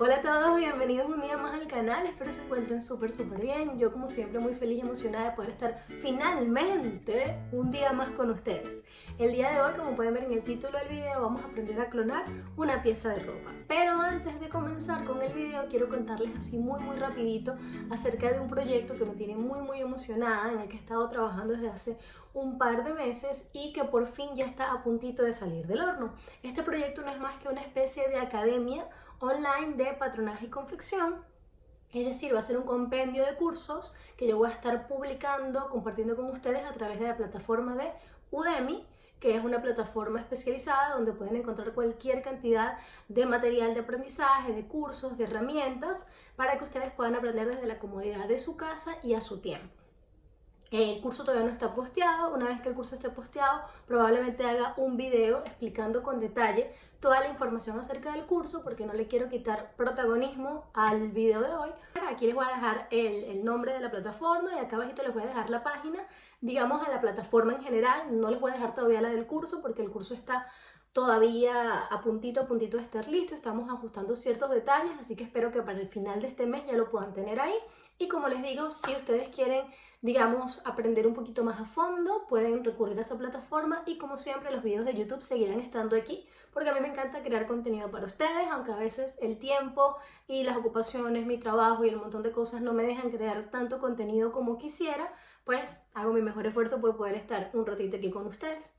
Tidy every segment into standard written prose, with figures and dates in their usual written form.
Hola a todos, bienvenidos un día más al canal, espero se encuentren súper bien. Yo como siempre muy feliz y emocionada de poder estar finalmente un día más con ustedes. El día de hoy, como pueden ver en el título del video, vamos a aprender a clonar una pieza de ropa. Pero antes de comenzar con el video quiero contarles así muy rapidito acerca de un proyecto que me tiene muy emocionada, en el que he estado trabajando desde hace un par de meses y que por fin ya está a puntito de salir del horno. Este proyecto no es más que una especie de academia online de patronaje y confección, es decir, va a ser un compendio de cursos que yo voy a estar publicando, compartiendo con ustedes a través de la plataforma de Udemy, que es una plataforma especializada donde pueden encontrar cualquier cantidad de material de aprendizaje, de cursos, de herramientas, para que ustedes puedan aprender desde la comodidad de su casa y a su tiempo. El curso todavía no está posteado. Una vez que el curso esté posteado, probablemente haga un video explicando con detalle toda la información acerca del curso, porque no le quiero quitar protagonismo al video de hoy. Aquí les voy a dejar el nombre de la plataforma y acá abajito les voy a dejar la página, digamos, a la plataforma en general. No les voy a dejar todavía la del curso porque el curso está todavía a puntito de estar listo. Estamos ajustando ciertos detalles, así que espero que para el final de este mes ya lo puedan tener ahí. Y como les digo, si ustedes quieren, digamos, aprender un poquito más a fondo, pueden recurrir a esa plataforma y como siempre los videos de YouTube seguirán estando aquí, porque a mí me encanta crear contenido para ustedes, aunque a veces el tiempo y las ocupaciones, mi trabajo y el montón de cosas no me dejan crear tanto contenido como quisiera, pues hago mi mejor esfuerzo por poder estar un ratito aquí con ustedes.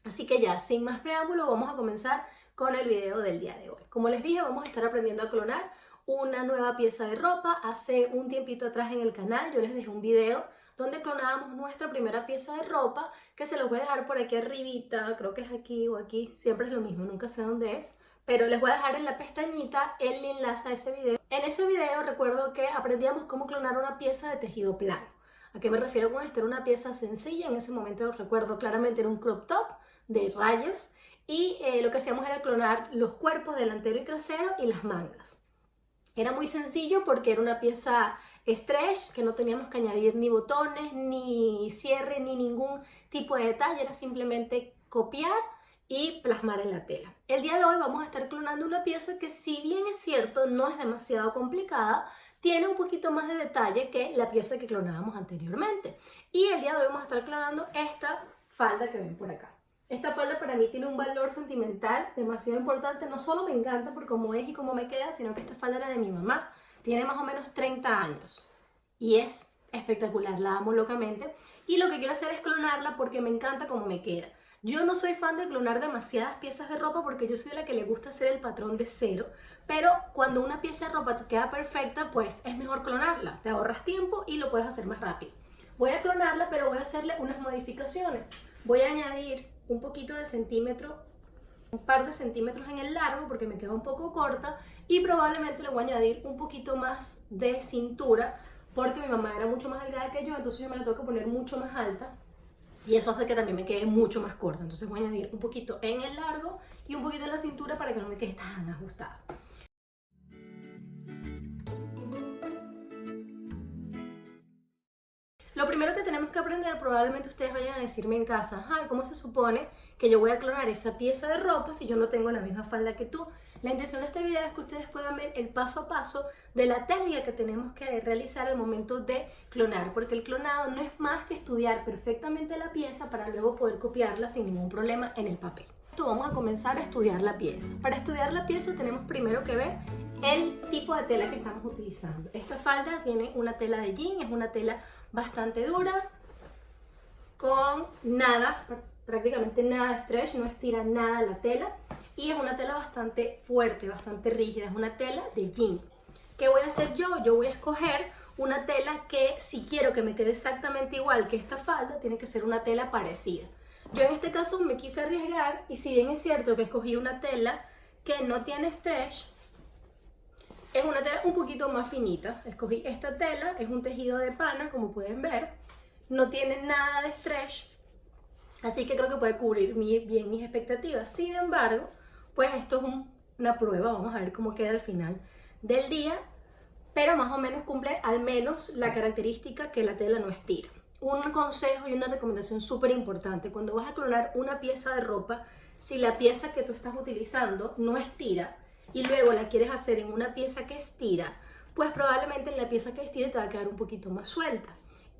Así que ya, sin más preámbulo, vamos a comenzar con el video del día de hoy. Como les dije, vamos a estar aprendiendo a clonar una nueva pieza de ropa. Hace un tiempito atrás en el canal yo les dejé un video donde clonábamos nuestra primera pieza de ropa, que se los voy a dejar por aquí arribita, creo que es aquí o aquí, siempre es lo mismo, nunca sé dónde es, pero les voy a dejar en la pestañita el enlace a ese video. En ese video recuerdo que aprendíamos cómo clonar una pieza de tejido plano. ¿A qué me refiero con esto? Era una pieza sencilla, en ese momento recuerdo claramente era un crop top de rayas y lo que hacíamos era clonar los cuerpos delantero y trasero y las mangas. Era muy sencillo porque era una pieza stretch, que no teníamos que añadir ni botones, ni cierre, ni ningún tipo de detalle, era simplemente copiar y plasmar en la tela. El día de hoy vamos a estar clonando una pieza que, si bien es cierto, no es demasiado complicada, tiene un poquito más de detalle que la pieza que clonábamos anteriormente. Y el día de hoy vamos a estar clonando esta falda que ven por acá. Esta falda para mí tiene un valor sentimental demasiado importante. No solo me encanta por cómo es y cómo me queda, sino que esta falda era de mi mamá. Tiene más o menos 30 años y es espectacular, la amo locamente. Y lo que quiero hacer es clonarla porque me encanta cómo me queda. Yo no soy fan de clonar demasiadas piezas de ropa porque yo soy la que le gusta hacer el patrón de cero. Pero cuando una pieza de ropa te queda perfecta, pues es mejor clonarla. Te ahorras tiempo y lo puedes hacer más rápido. Voy a clonarla, pero voy a hacerle unas modificaciones. Voy a añadir un poquito de centímetro, un par de centímetros en el largo porque me queda un poco corta, y probablemente le voy a añadir un poquito más de cintura porque mi mamá era mucho más delgada que yo, entonces yo me la tengo que poner mucho más alta y eso hace que también me quede mucho más corta. Entonces voy a añadir un poquito en el largo y un poquito en la cintura para que no me quede tan ajustada. Lo primero que tenemos que aprender, probablemente ustedes vayan a decirme en casa, ay, ¿cómo se supone que yo voy a clonar esa pieza de ropa si yo no tengo la misma falda que tú? La intención de este video es que ustedes puedan ver el paso a paso de la técnica que tenemos que realizar al momento de clonar, porque el clonado no es más que estudiar perfectamente la pieza para luego poder copiarla sin ningún problema en el papel. Vamos a comenzar a estudiar la pieza. Para estudiar la pieza tenemos primero que ver el tipo de tela que estamos utilizando. Esta falda tiene una tela de jean, es una tela bastante dura, con nada, prácticamente nada de stretch, no estira nada la tela, y es una tela bastante fuerte, bastante rígida, es una tela de jean. ¿Qué voy a hacer yo? Yo voy a escoger una tela que, si quiero que me quede exactamente igual que esta falda, tiene que ser una tela parecida. Yo en este caso me quise arriesgar, y si bien es cierto que escogí una tela que no tiene stretch, es una tela un poquito más finita. Escogí esta tela, es un tejido de pana, como pueden ver, no tiene nada de stretch, así que creo que puede cubrir bien mis expectativas. Sin embargo, pues esto es una prueba, vamos a ver cómo queda al final del día, pero más o menos cumple al menos la característica que la tela no estira. Un consejo y una recomendación súper importante: cuando vas a clonar una pieza de ropa, si la pieza que tú estás utilizando no estira, y luego la quieres hacer en una pieza que estira, pues probablemente en la pieza que estira te va a quedar un poquito más suelta.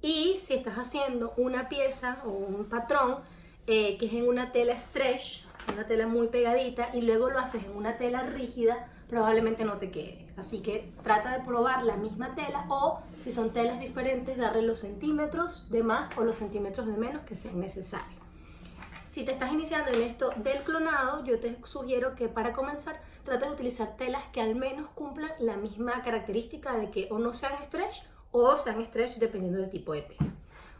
Y si estás haciendo una pieza o un patrón que es en una tela stretch, una tela muy pegadita, y luego lo haces en una tela rígida, probablemente no te quede. Así que trata de probar la misma tela, o si son telas diferentes, darle los centímetros de más o los centímetros de menos que sean necesarios. Si te estás iniciando en esto del clonado, yo te sugiero que para comenzar trates de utilizar telas que al menos cumplan la misma característica de que o no sean stretch o sean stretch dependiendo del tipo de tela.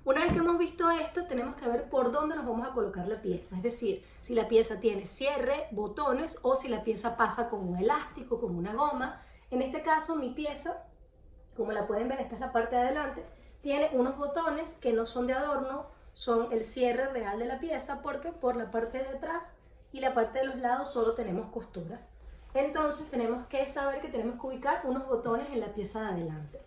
Una vez que hemos visto esto, tenemos que ver por dónde nos vamos a colocar la pieza. Es decir, si la pieza tiene cierre, botones, o si la pieza pasa con un elástico, con una goma. En este caso, mi pieza, como la pueden ver, esta es la parte de adelante, tiene unos botones que no son de adorno, son el cierre real de la pieza, porque por la parte de atrás y la parte de los lados solo tenemos costura. Entonces tenemos que saber que tenemos que ubicar unos botones en la pieza de adelante.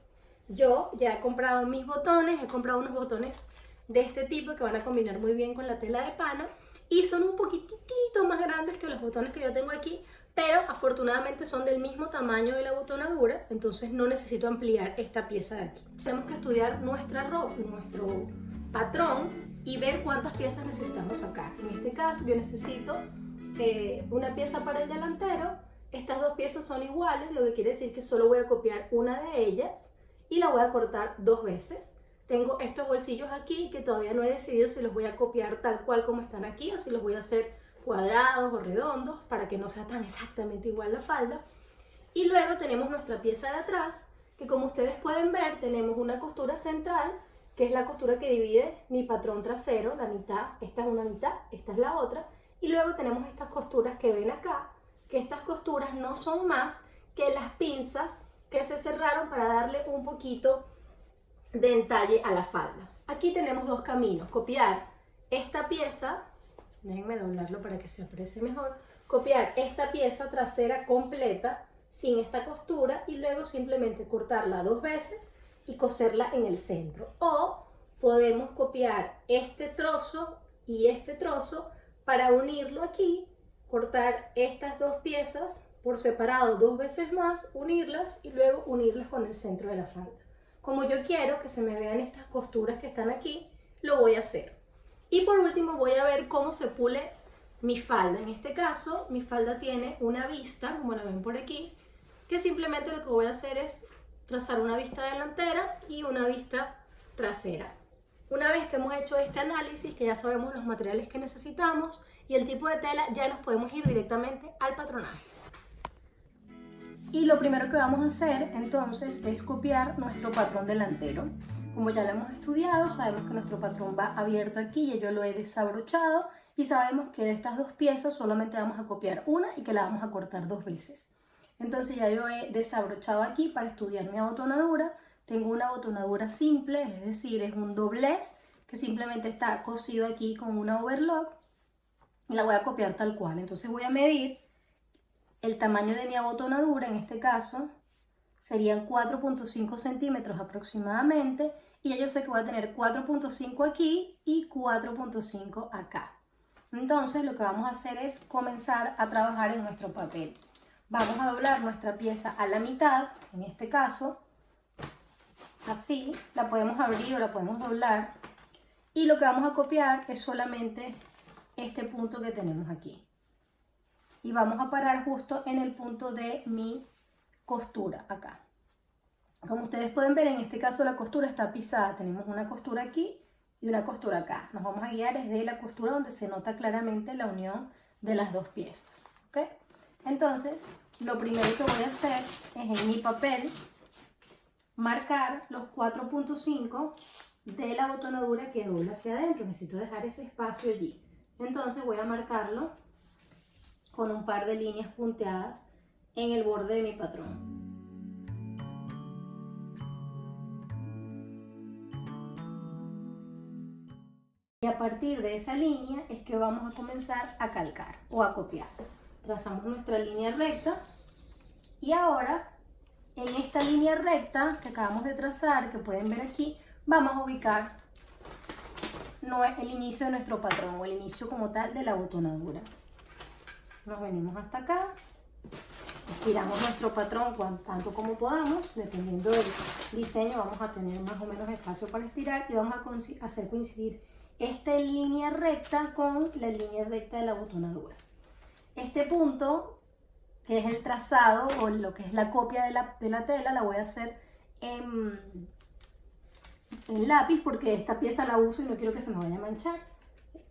Yo ya he comprado mis botones, he comprado unos botones de este tipo que van a combinar muy bien con la tela de pana, y son un poquitito más grandes que los botones que yo tengo aquí, pero afortunadamente son del mismo tamaño de la botonadura, entonces no necesito ampliar esta pieza de aquí. Tenemos que estudiar nuestra ropa, nuestro patrón, y ver cuántas piezas necesitamos sacar. En este caso yo necesito una pieza para el delantero. Estas dos piezas son iguales, lo que quiere decir que solo voy a copiar una de ellas y la voy a cortar 2 veces. Tengo estos bolsillos aquí que todavía no he decidido si los voy a copiar tal cual como están aquí o si los voy a hacer cuadrados o redondos para que no sea tan exactamente igual la falda. Y luego tenemos nuestra pieza de atrás, que como ustedes pueden ver tenemos una costura central, que es la costura que divide mi patrón trasero, la mitad. Esta es una mitad, esta es la otra, y luego tenemos estas costuras que ven acá, que estas costuras no son más que las pinzas que se cerraron para darle un poquito de entalle a la falda. Aquí tenemos dos caminos: copiar esta pieza, déjenme doblarlo para que se aprecie mejor, copiar esta pieza trasera completa sin esta costura y luego simplemente cortarla 2 veces y coserla en el centro. O podemos copiar este trozo y este trozo para unirlo aquí, cortar estas dos piezas por separado 2 veces más, unirlas y luego unirlas con el centro de la falda. Como yo quiero que se me vean estas costuras que están aquí, lo voy a hacer. Y por último voy a ver cómo se pule mi falda. En este caso mi falda tiene una vista, como la ven por aquí, que simplemente lo que voy a hacer es trazar una vista delantera y una vista trasera. Una vez que hemos hecho este análisis, que ya sabemos los materiales que necesitamos y el tipo de tela, ya nos podemos ir directamente al patronaje. Y lo primero que vamos a hacer entonces es copiar nuestro patrón delantero. Como ya lo hemos estudiado, sabemos que nuestro patrón va abierto aquí, y yo lo he desabrochado, y sabemos que de estas dos piezas solamente vamos a copiar una y que la vamos a cortar 2 veces. Entonces ya yo he desabrochado aquí para estudiar mi abotonadura. Tengo una abotonadura simple, es decir, es un doblez que simplemente está cosido aquí con una overlock, y la voy a copiar tal cual. Entonces voy a medir el tamaño de mi abotonadura, en este caso serían 4.5 centímetros aproximadamente, y ya yo sé que voy a tener 4.5 aquí y 4.5 acá. Entonces lo que vamos a hacer es comenzar a trabajar en nuestro papel. Vamos a doblar nuestra pieza a la mitad, en este caso así, la podemos abrir o la podemos doblar, y lo que vamos a copiar es solamente este punto que tenemos aquí. Y vamos a parar justo en el punto de mi costura acá. Como ustedes pueden ver, en este caso la costura está pisada. Tenemos una costura aquí y una costura acá. Nos vamos a guiar desde la costura donde se nota claramente la unión de las dos piezas. ¿Okay? Entonces, lo primero que voy a hacer es en mi papel marcar los 4.5 de la abotonadura que dobla hacia adentro. Necesito dejar ese espacio allí. Entonces voy a marcarlo con un par de líneas punteadas en el borde de mi patrón. Y a partir de esa línea es que vamos a comenzar a calcar o a copiar. Trazamos nuestra línea recta, y ahora en esta línea recta que acabamos de trazar, que pueden ver aquí, vamos a ubicar el inicio de nuestro patrón, o el inicio como tal de la abotonadura. Nos venimos hasta acá, estiramos nuestro patrón tanto como podamos, dependiendo del diseño vamos a tener más o menos espacio para estirar y vamos a hacer coincidir esta línea recta con la línea recta de la botonadura. Este punto, que es el trazado o lo que es la copia de la tela, la voy a hacer en lápiz porque esta pieza la uso y no quiero que se me vaya a manchar.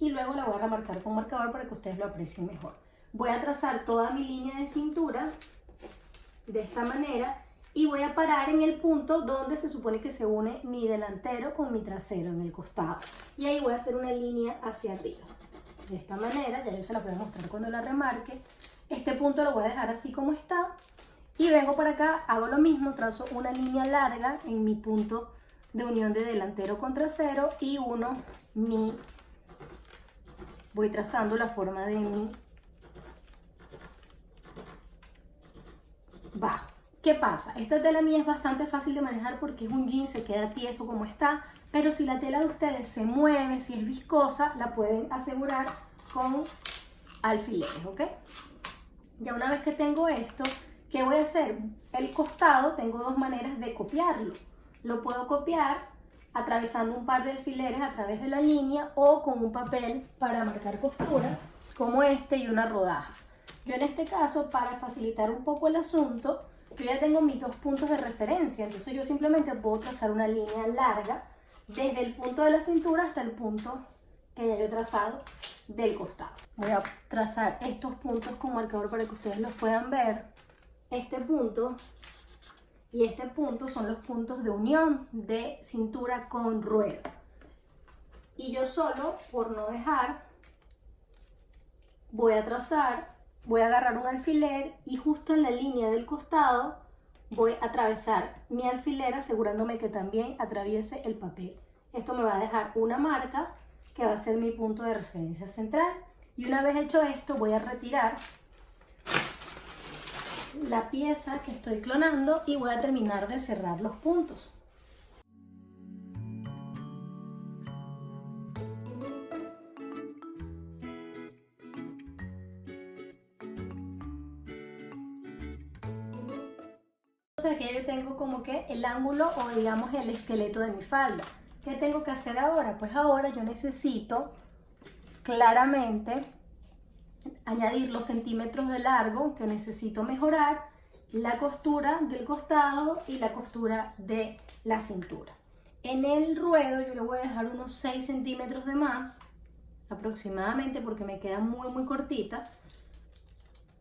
Y luego la voy a remarcar con marcador para que ustedes lo aprecien mejor. Voy a trazar toda mi línea de cintura de esta manera y voy a parar en el punto donde se supone que se une mi delantero con mi trasero en el costado. Y ahí voy a hacer una línea hacia arriba. De esta manera, ya yo se la voy a mostrar cuando la remarque. Este punto lo voy a dejar así como está. Y vengo para acá, hago lo mismo, trazo una línea larga en mi punto de unión de delantero con trasero y voy trazando la forma de mi bajo. ¿Qué pasa? Esta tela mía es bastante fácil de manejar porque es un jean, se queda tieso como está, pero si la tela de ustedes se mueve, si es viscosa, la pueden asegurar con alfileres, ¿ok? Ya una vez que tengo esto, ¿qué voy a hacer? El costado, tengo dos maneras de copiarlo. Lo puedo copiar atravesando un par de alfileres a través de la línea o con un papel para marcar costuras, como este y una rodaja. Yo en este caso, para facilitar un poco el asunto, yo ya tengo mis dos puntos de referencia, entonces yo simplemente puedo trazar una línea larga desde el punto de la cintura hasta el punto que ya yo he trazado del costado. Voy a trazar estos puntos con marcador para que ustedes los puedan ver. Este punto y este punto son los puntos de unión de cintura con ruedo. Y yo solo, por no dejar, voy a agarrar un alfiler y justo en la línea del costado voy a atravesar mi alfiler asegurándome que también atraviese el papel. Esto me va a dejar una marca que va a ser mi punto de referencia central. Y una vez hecho esto, voy a retirar la pieza que estoy clonando y voy a terminar de cerrar los puntos. Entonces aquí yo tengo como que el ángulo o digamos el esqueleto de mi falda. ¿Qué tengo que hacer ahora? Pues ahora yo necesito claramente añadir los centímetros de largo que necesito mejorar, la costura del costado y la costura de la cintura. En el ruedo yo le voy a dejar unos 6 centímetros de más aproximadamente porque me queda muy cortita.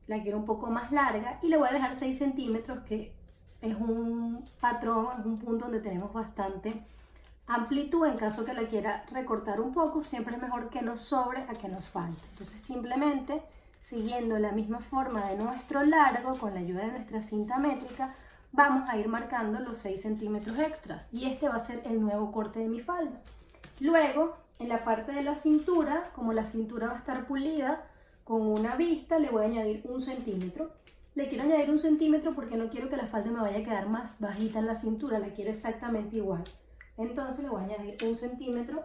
La quiero un poco más larga y le voy a dejar 6 centímetros que es un patrón, es un punto donde tenemos bastante amplitud. En caso que la quiera recortar un poco, siempre es mejor que nos sobre a que nos falte. Entonces simplemente siguiendo la misma forma de nuestro largo, con la ayuda de nuestra cinta métrica, vamos a ir marcando los 6 centímetros extras y este va a ser el nuevo corte de mi falda. Luego, en la parte de la cintura, como la cintura va a estar pulida con una vista, le voy a añadir 1 centímetro. Le quiero añadir 1 centímetro porque no quiero que la falda me vaya a quedar más bajita en la cintura, la quiero exactamente igual. Entonces le voy a añadir 1 centímetro.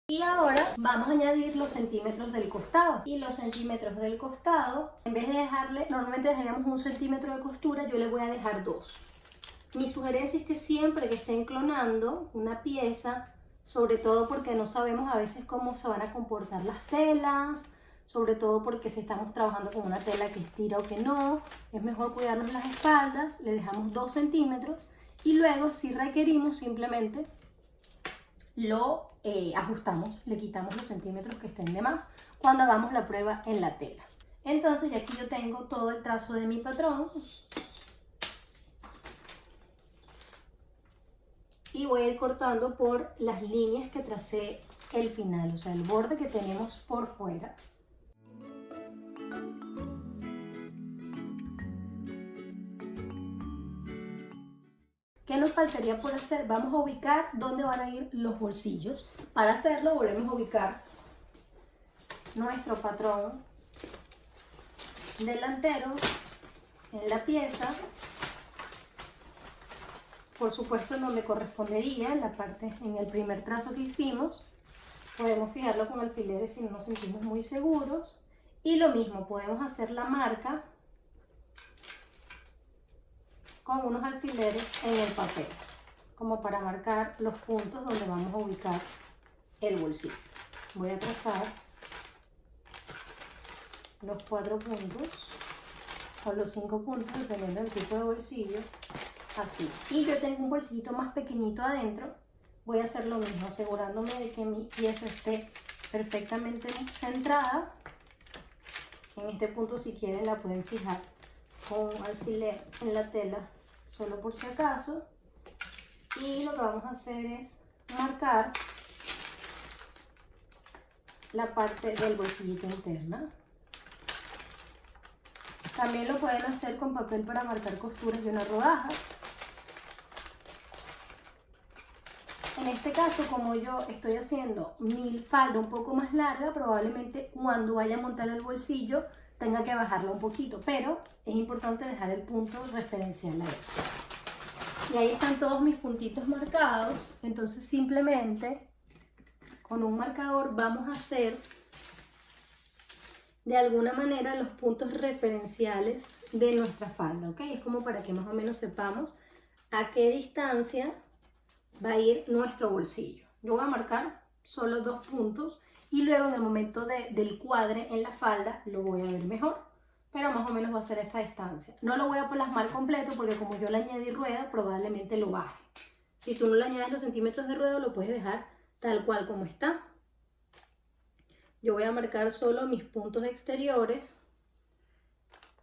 Y ahora vamos a añadir los centímetros del costado. Y los centímetros del costado, en vez de dejarle, normalmente dejaríamos 1 centímetro de costura, yo le voy a dejar 2. Mi sugerencia es que siempre que estén clonando una pieza, sobre todo porque no sabemos a veces cómo se van a comportar las telas, sobre todo porque si estamos trabajando con una tela que estira o que no, es mejor cuidarnos las espaldas, le dejamos 2 centímetros y luego si requerimos simplemente lo ajustamos, le quitamos los centímetros que estén de más cuando hagamos la prueba en la tela. Entonces ya aquí yo tengo todo el trazo de mi patrón y voy a ir cortando por las líneas que tracé el final, o sea el borde que tenemos por fuera. ¿Qué nos faltaría por hacer? Vamos a ubicar dónde van a ir los bolsillos. Para hacerlo volvemos a ubicar nuestro patrón delantero en la pieza, por supuesto en donde correspondería, en la parte, en el primer trazo que hicimos. Podemos fijarlo con alfileres si no nos sentimos muy seguros. Y lo mismo, podemos hacer la marca con unos alfileres en el papel, como para marcar los puntos donde vamos a ubicar el bolsillo. Voy a trazar los 4 puntos o los 5 puntos, dependiendo del tipo de bolsillo, así. Y yo tengo un bolsillito más pequeñito adentro. Voy a hacer lo mismo, asegurándome de que mi pieza esté perfectamente centrada. En este punto, si quieren, la pueden fijar con un alfiler en la tela, solo por si acaso. Y lo que vamos a hacer es marcar la parte del bolsillito interna. También lo pueden hacer con papel para marcar costuras de una rodaja. En este caso, como yo estoy haciendo mi falda un poco más larga, probablemente cuando vaya a montar el bolsillo tenga que bajarla un poquito, pero es importante dejar el punto referencial ahí. Y ahí están todos mis puntitos marcados. Entonces simplemente con un marcador vamos a hacer de alguna manera los puntos referenciales de nuestra falda, ¿ok? Es como para que más o menos sepamos a qué distancia va a ir nuestro bolsillo. Yo voy a marcar solo 2 puntos y luego en el momento del cuadre en la falda lo voy a ver mejor, pero más o menos va a ser esta distancia. No lo voy a plasmar completo porque como yo le añadí rueda, probablemente lo baje. Si tú no le añades los centímetros de rueda, lo puedes dejar tal cual como está. Yo voy a marcar solo mis puntos exteriores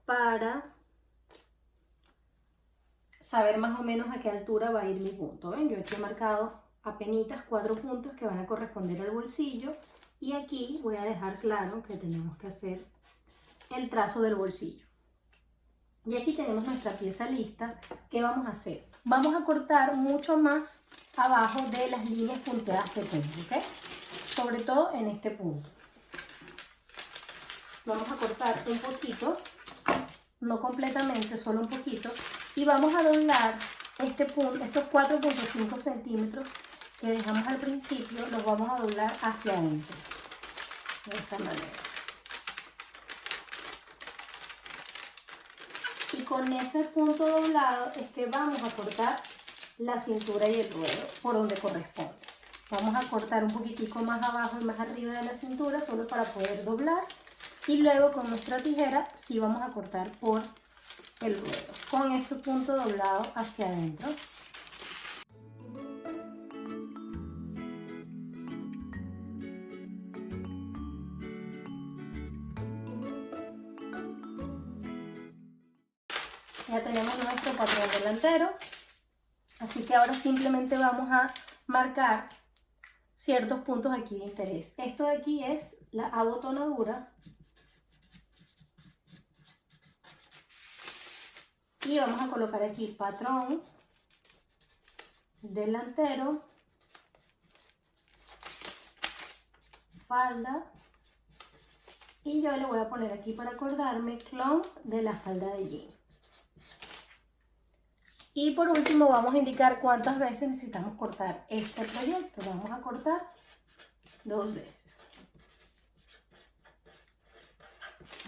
para saber más o menos a qué altura va a ir mi punto. ¿Ven? Yo aquí he marcado apenitas 4 puntos que van a corresponder al bolsillo y aquí voy a dejar claro que tenemos que hacer el trazo del bolsillo. Y aquí tenemos nuestra pieza lista. ¿Qué vamos a hacer? Vamos a cortar mucho más abajo de las líneas punteadas que tengo, ¿ok? Sobre todo en este punto. Vamos a cortar un poquito, no completamente, solo un poquito, y vamos a doblar este punto, estos 4.5 centímetros que dejamos al principio, los vamos a doblar hacia adentro, de esta manera. Y con ese punto doblado es que vamos a cortar la cintura y el ruedo por donde corresponde. Vamos a cortar un poquitico más abajo y más arriba de la cintura, solo para poder doblar. Y luego con nuestra tijera sí vamos a cortar por el ruedo, con ese punto doblado hacia adentro. Ya tenemos nuestro patrón delantero, así que ahora simplemente vamos a marcar ciertos puntos aquí de interés. Esto de aquí es la abotonadura. Y vamos a colocar aquí patrón delantero, falda, y yo le voy a poner aquí para acordarme clon de la falda de jean. Y por último vamos a indicar cuántas veces necesitamos cortar este proyecto. Vamos a cortar 2 veces.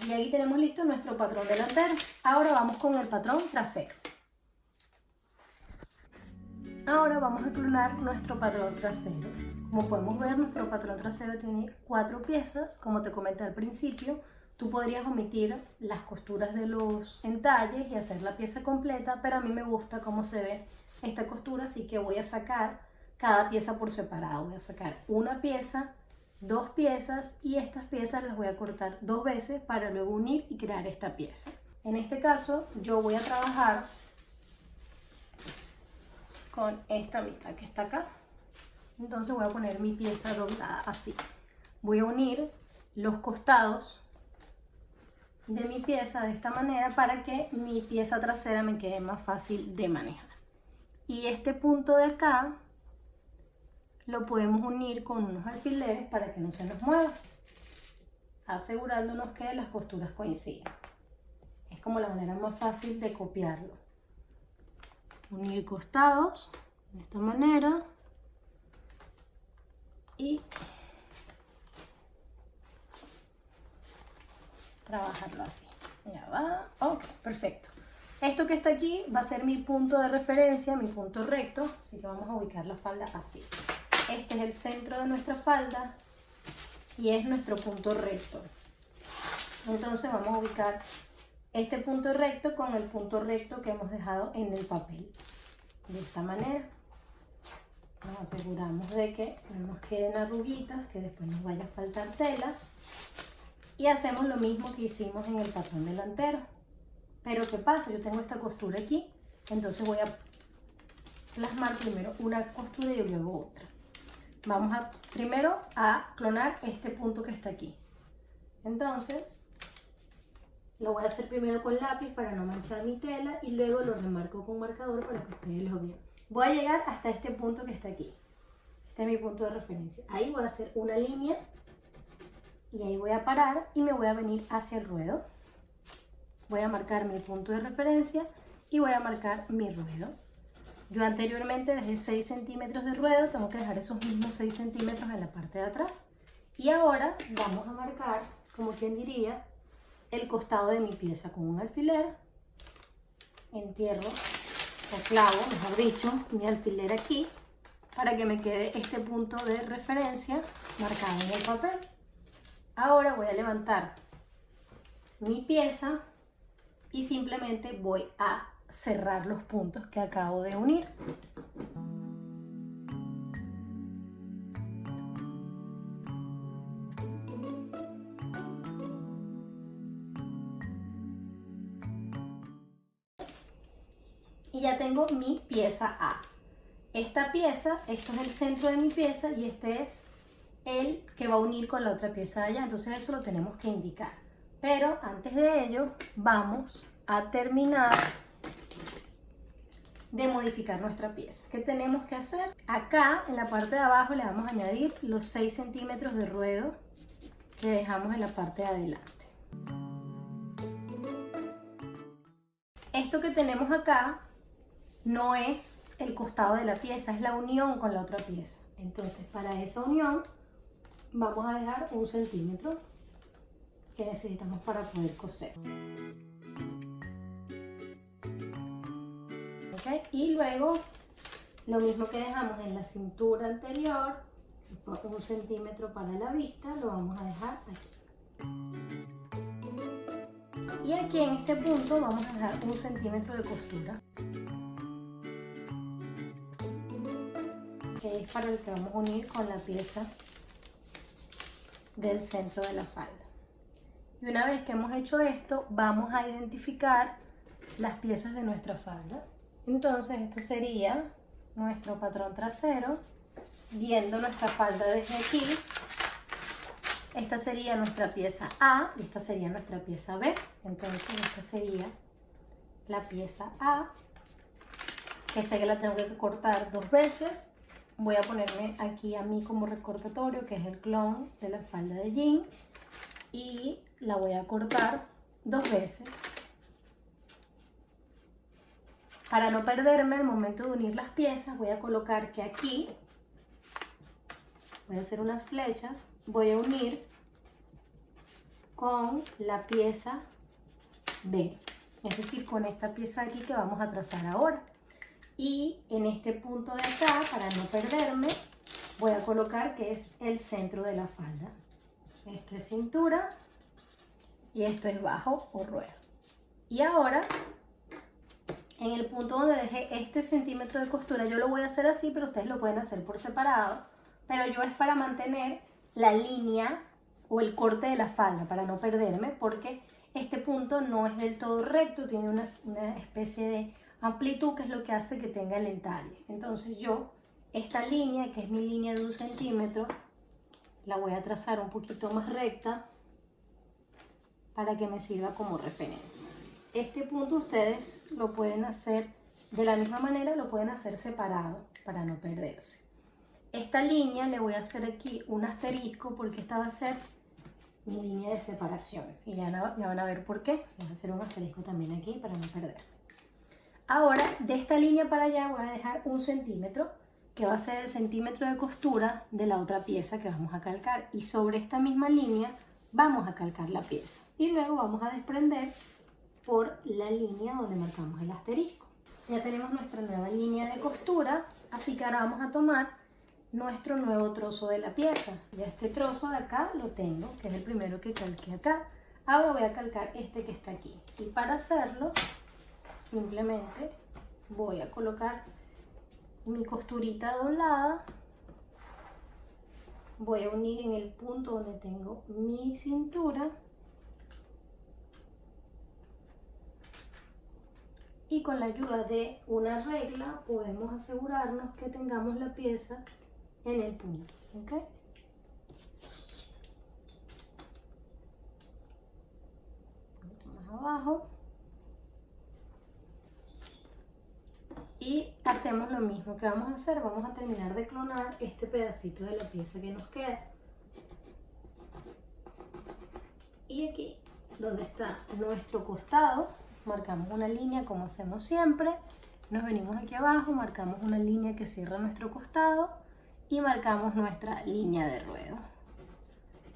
Y aquí tenemos listo nuestro patrón delantero. Ahora vamos con el patrón trasero. Ahora vamos a clonar nuestro patrón trasero. Como podemos ver, nuestro patrón trasero tiene 4 piezas. Como te comenté al principio, tú podrías omitir las costuras de los entalles y hacer la pieza completa, pero a mí me gusta cómo se ve esta costura, así que voy a sacar cada pieza por separado. Voy a sacar una pieza, 2 piezas y estas piezas las voy a cortar 2 veces para luego unir y crear esta pieza. En este caso yo voy a trabajar con esta mitad que está acá. Entonces voy a poner mi pieza doblada así. Voy a unir los costados de mi pieza de esta manera para que mi pieza trasera me quede más fácil de manejar. Y este punto de acá lo podemos unir con unos alfileres para que no se nos mueva, asegurándonos que las costuras coincidan. Es como la manera más fácil de copiarlo. Unir costados de esta manera y trabajarlo así. Ya va. Ok, perfecto. Esto que está aquí va a ser mi punto de referencia, mi punto recto, así que vamos a ubicar la falda así. Este es el centro de nuestra falda y es nuestro punto recto. Entonces vamos a ubicar este punto recto con el punto recto que hemos dejado en el papel. De esta manera. Nos aseguramos de que no nos queden arruguitas, que después nos vaya a faltar tela. Y hacemos lo mismo que hicimos en el patrón delantero. Pero ¿qué pasa? Yo tengo esta costura aquí, entonces voy a plasmar primero una costura y luego otra. Vamos a primero a clonar este punto que está aquí. Entonces, lo voy a hacer primero con lápiz para no manchar mi tela y luego lo remarco con marcador para que ustedes lo vean. Voy a llegar hasta este punto que está aquí. Este es mi punto de referencia. Ahí voy a hacer una línea y ahí voy a parar y me voy a venir hacia el ruedo. Voy a marcar mi punto de referencia y voy a marcar mi ruedo. Yo anteriormente dejé 6 centímetros de ruedo, tengo que dejar esos mismos 6 centímetros en la parte de atrás. Y ahora vamos a marcar, como quien diría, el costado de mi pieza con un alfiler. Entierro o clavo, mejor dicho, mi alfiler aquí para que me quede este punto de referencia marcado en el papel. Ahora voy a levantar mi pieza y simplemente voy a cerrar los puntos que acabo de unir. Y ya tengo mi pieza A. Esta pieza, esto es el centro de mi pieza y este es el que va a unir con la otra pieza de allá. Entonces eso lo tenemos que indicar. Pero antes de ello vamos a terminar de modificar nuestra pieza. ¿Qué tenemos que hacer? Acá en la parte de abajo le vamos a añadir los 6 centímetros de ruedo que dejamos en la parte de adelante. Esto que tenemos acá no es el costado de la pieza, es la unión con la otra pieza. Entonces para esa unión vamos a dejar 1 centímetro que necesitamos para poder coser. ¿Okay? Y luego lo mismo que dejamos en la cintura anterior, que fue 1 centímetro para la vista, lo vamos a dejar aquí. Y aquí en este punto vamos a dejar 1 centímetro de costura, que es para el que vamos a unir con la pieza del centro de la falda. Y una vez que hemos hecho esto, vamos a identificar las piezas de nuestra falda. Entonces esto sería nuestro patrón trasero, viendo nuestra falda desde aquí. Esta sería nuestra pieza A y esta sería nuestra pieza B. Entonces esta sería la pieza A, que sé que la tengo que cortar 2 veces. Voy a ponerme aquí a mí como recortatorio, que es el clon de la falda de jean, y la voy a cortar 2 veces. Para no perderme al momento de unir las piezas, voy a colocar que aquí voy a hacer unas flechas, voy a unir con la pieza B, es decir, con esta pieza de aquí que vamos a trazar ahora. Y en este punto de acá, para no perderme, voy a colocar que es el centro de la falda. Esto es cintura y esto es bajo o ruedo. Y ahora, en el punto donde dejé este centímetro de costura, yo lo voy a hacer así, pero ustedes lo pueden hacer por separado. Pero yo es para mantener la línea o el corte de la falda, para no perderme, porque este punto no es del todo recto, tiene una especie de amplitud, que es lo que hace que tenga el entalle. Entonces yo, esta línea, que es mi línea de 1 centímetro, la voy a trazar un poquito más recta para que me sirva como referencia. Este punto ustedes lo pueden hacer de la misma manera, lo pueden hacer separado para no perderse. Esta línea le voy a hacer aquí un asterisco porque esta va a ser mi línea de separación. Y ya van a ver por qué. Voy a hacer un asterisco también aquí para no perderme. Ahora, de esta línea para allá voy a dejar 1 centímetro, que va a ser el centímetro de costura de la otra pieza que vamos a calcar. Y sobre esta misma línea vamos a calcar la pieza y luego vamos a desprender por la línea donde marcamos el asterisco. Ya tenemos nuestra nueva línea de costura, así que ahora vamos a tomar nuestro nuevo trozo de la pieza. Ya este trozo de acá lo tengo, que es el primero que calqué acá. Ahora voy a calcar este que está aquí. Y para hacerlo, simplemente voy a colocar mi costurita doblada. Voy a unir en el punto donde tengo mi cintura. Y con la ayuda de una regla podemos asegurarnos que tengamos la pieza en el punto, ¿ok? Un poquito más abajo. Y hacemos lo mismo que vamos a hacer. Vamos a terminar de clonar este pedacito de la pieza que nos queda. Y aquí, donde está nuestro costado, marcamos una línea como hacemos siempre. Nos venimos aquí abajo, marcamos una línea que cierra nuestro costado y marcamos nuestra línea de ruedo.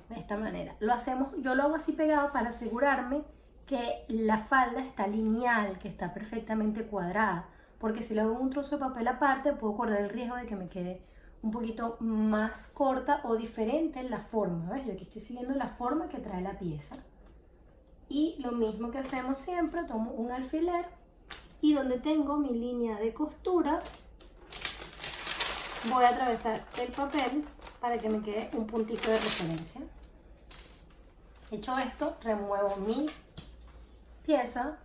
De esta manera. Lo hacemos, yo lo hago así pegado para asegurarme que la falda está lineal, que está perfectamente cuadrada. Porque si lo hago en un trozo de papel aparte, puedo correr el riesgo de que me quede un poquito más corta o diferente en la forma. ¿Ves? Yo aquí estoy siguiendo la forma que trae la pieza. Y lo mismo que hacemos siempre, tomo un alfiler y donde tengo mi línea de costura, voy a atravesar el papel para que me quede un puntito de referencia. Hecho esto, remuevo mi pieza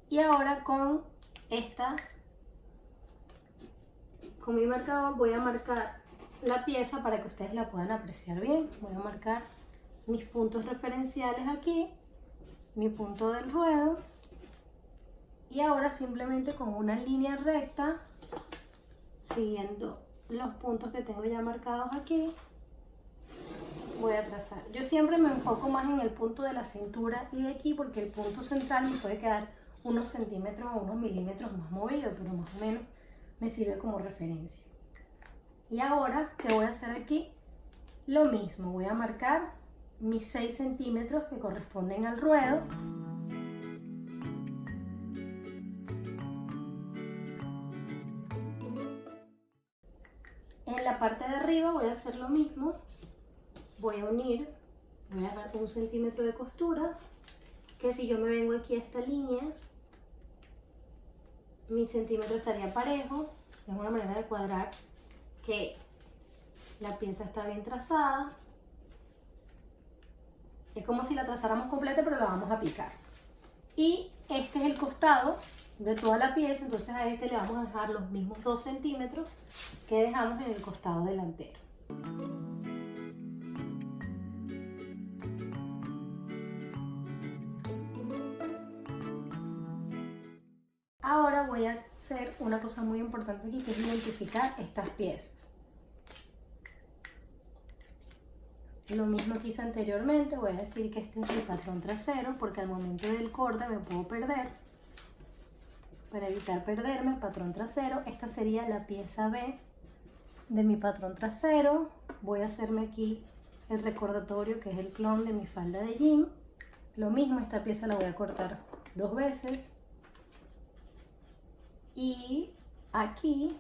y ahora con mi marcador voy a marcar la pieza para que ustedes la puedan apreciar bien. Voy a marcar mis puntos referenciales aquí, mi punto del ruedo y ahora simplemente con una línea recta, siguiendo los puntos que tengo ya marcados aquí, voy a trazar. Yo siempre me enfoco más en el punto de la cintura y de aquí porque el punto central me puede quedar unos centímetros o unos milímetros más movido, pero más o menos me sirve como referencia. Y ahora, ¿qué voy a hacer aquí? Lo mismo, voy a marcar mis 6 centímetros que corresponden al ruedo. En la parte de arriba voy a hacer lo mismo. Voy a unir, voy a dejar 1 centímetro de costura, que si yo me vengo aquí a esta línea, mi centímetro estaría parejo. Es una manera de cuadrar que la pieza está bien trazada. Es como si la trazáramos completa, pero la vamos a picar. Y este es el costado de toda la pieza, entonces a este le vamos a dejar los mismos 2 centímetros que dejamos en el costado delantero. Ahora voy a hacer una cosa muy importante aquí, que es identificar estas piezas. Lo mismo que hice anteriormente, voy a decir que este es el patrón trasero, porque al momento del corte me puedo perder. Para evitar perderme, patrón trasero, esta sería la pieza B de mi patrón trasero. Voy a hacerme aquí el recordatorio, que es el clon de mi falda de jean. Lo mismo, esta pieza la voy a cortar 2 veces. Y aquí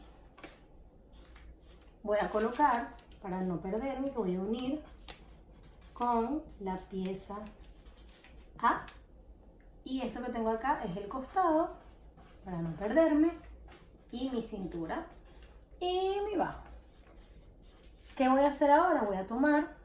voy a colocar, para no perderme, que voy a unir con la pieza A. Y esto que tengo acá es el costado, para no perderme, y mi cintura y mi bajo. ¿Qué voy a hacer ahora? Voy a tomar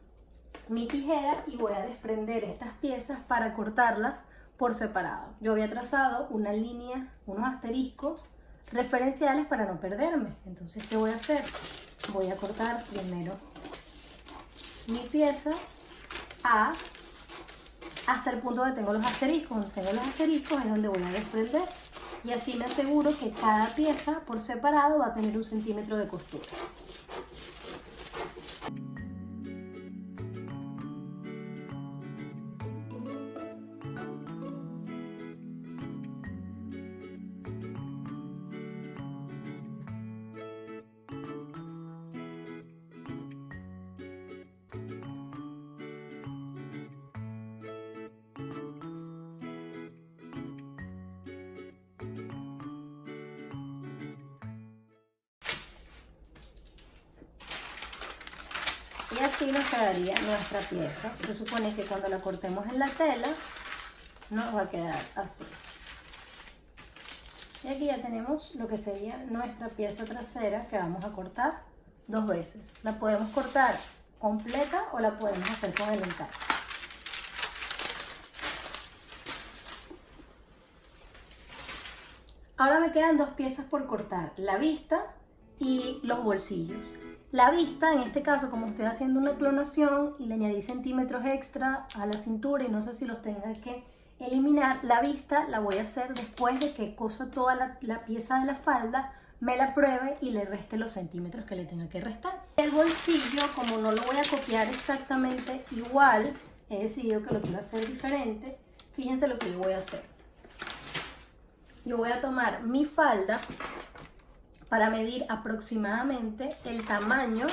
mi tijera y voy a desprender estas piezas para cortarlas por separado. Yo había trazado una línea, unos asteriscos referenciales para no perderme. Entonces, ¿qué voy a hacer? Voy a cortar primero mi pieza A hasta el punto donde tengo los asteriscos. Donde tengo los asteriscos es donde voy a desprender. Y así me aseguro que cada pieza por separado va a tener 1 centímetro de costura. Y así nos quedaría nuestra pieza. Se supone que cuando la cortemos en la tela, nos va a quedar así. Y aquí ya tenemos lo que sería nuestra pieza trasera que vamos a cortar 2 veces. La podemos cortar completa o la podemos hacer con el encaje. Ahora me quedan 2 piezas por cortar, la vista y los bolsillos. La vista, en este caso, como estoy haciendo una clonación y le añadí centímetros extra a la cintura y no sé si los tenga que eliminar, la vista la voy a hacer después de que cosa toda la pieza de la falda, me la pruebe y le reste los centímetros que le tenga que restar. El bolsillo, como no lo voy a copiar exactamente igual, he decidido que lo quiero hacer diferente. Fíjense lo que yo voy a hacer. Yo voy a tomar mi falda para medir aproximadamente el tamaño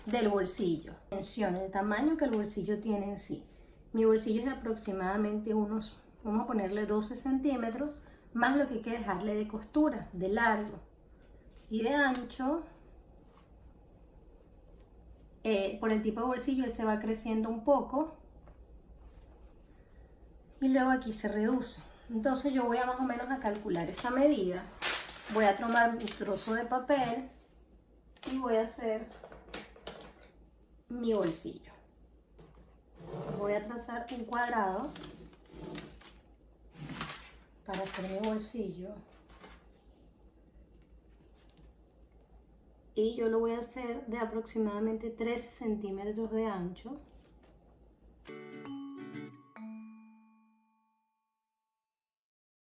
del bolsillo. Atención, el tamaño que el bolsillo tiene en sí. Mi bolsillo es de aproximadamente unos, vamos a ponerle 12 centímetros, más lo que hay que dejarle de costura, de largo y de ancho. Por el tipo de bolsillo él se va creciendo un poco y luego aquí se reduce. Entonces yo voy a más o menos a calcular esa medida. Voy a tomar un trozo de papel y voy a hacer mi bolsillo. Voy a trazar un cuadrado para hacer mi bolsillo. Y yo lo voy a hacer de aproximadamente 13 centímetros de ancho.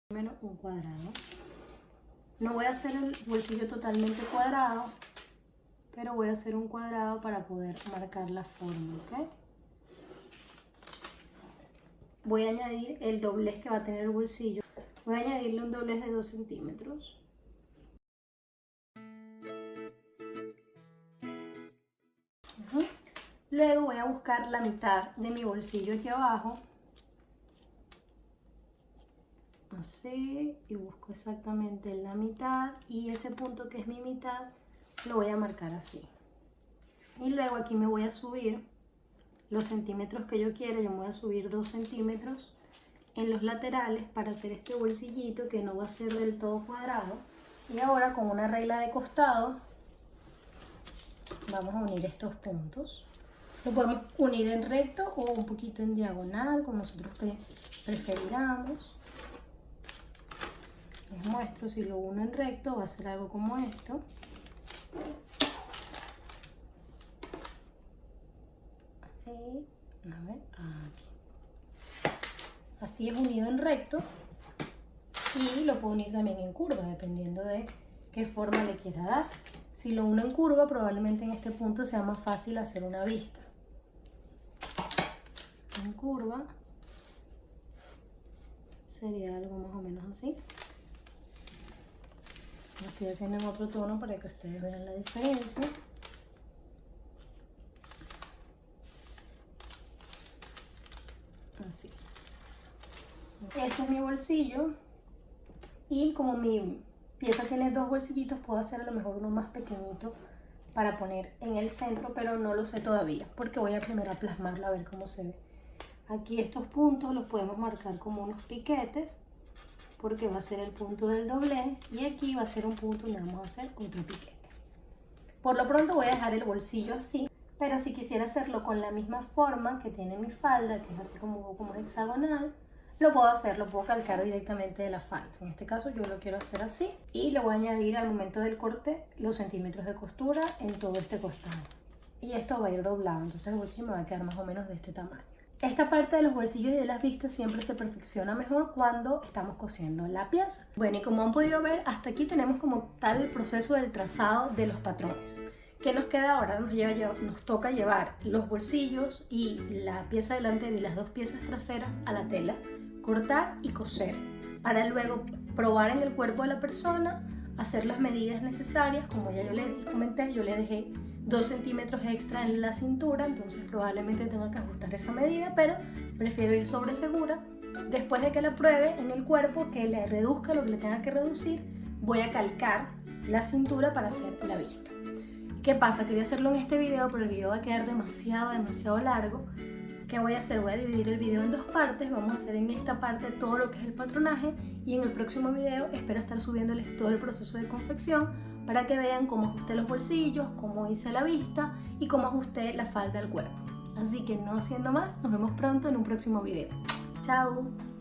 Menos un cuadrado. No voy a hacer el bolsillo totalmente cuadrado, pero voy a hacer un cuadrado para poder marcar la forma, ¿ok? Voy a añadir el doblez que va a tener el bolsillo. Voy a añadirle un doblez de 2 centímetros. Luego voy a buscar la mitad de mi bolsillo aquí abajo. Así, y busco exactamente la mitad y ese punto que es mi mitad lo voy a marcar así. Y luego aquí me voy a subir los centímetros que yo quiero. Yo me voy a subir 2 centímetros en los laterales para hacer este bolsillito que no va a ser del todo cuadrado. Y ahora con una regla de costado vamos a unir estos puntos. Lo podemos unir en recto o un poquito en diagonal, como nosotros preferiramos. Les muestro, si lo uno en recto va a ser algo como esto. Así, a ver, aquí. Así es unido en recto y lo puedo unir también en curva, dependiendo de qué forma le quiera dar. Si lo uno en curva, probablemente en este punto sea más fácil hacer una vista. En curva sería algo más o menos así. Lo estoy haciendo en otro tono para que ustedes vean la diferencia. Así. Este es mi bolsillo. Y como mi pieza tiene 2 bolsillitos, puedo hacer a lo mejor uno más pequeñito para poner en el centro, pero no lo sé todavía, porque voy a primero a plasmarlo a ver cómo se ve. Aquí estos puntos los podemos marcar como unos piquetes, porque va a ser el punto del doblez, y aquí va a ser un punto donde vamos a hacer otro piquete. Por lo pronto voy a dejar el bolsillo así, pero si quisiera hacerlo con la misma forma que tiene mi falda, que es así como hexagonal, lo puedo hacer, lo puedo calcar directamente de la falda. En este caso yo lo quiero hacer así, y le voy a añadir al momento del corte los centímetros de costura en todo este costado. Y esto va a ir doblado, entonces el bolsillo me va a quedar más o menos de este tamaño. Esta parte de los bolsillos y de las vistas siempre se perfecciona mejor cuando estamos cosiendo la pieza. Bueno, y como han podido ver, hasta aquí tenemos como tal el proceso del trazado de los patrones. ¿Qué nos queda ahora? Nos toca llevar los bolsillos y la pieza delantera y las 2 piezas traseras a la tela, cortar y coser, para luego probar en el cuerpo de la persona, hacer las medidas necesarias. Como ya yo les comenté, yo le dejé 2 centímetros extra en la cintura, entonces probablemente tenga que ajustar esa medida, pero prefiero ir sobre segura. Después de que la pruebe en el cuerpo, que le reduzca lo que le tenga que reducir, voy a calcar la cintura para hacer la vista. ¿Qué pasa? Quería hacerlo en este video, pero el video va a quedar demasiado largo. ¿Qué voy a hacer? Voy a dividir el video en dos partes. Vamos a hacer en esta parte todo lo que es el patronaje y en el próximo video espero estar subiéndoles todo el proceso de confección para que vean cómo ajusté los bolsillos, cómo hice la vista y cómo ajusté la falda al cuerpo. Así que no siendo más, nos vemos pronto en un próximo video. ¡Chao!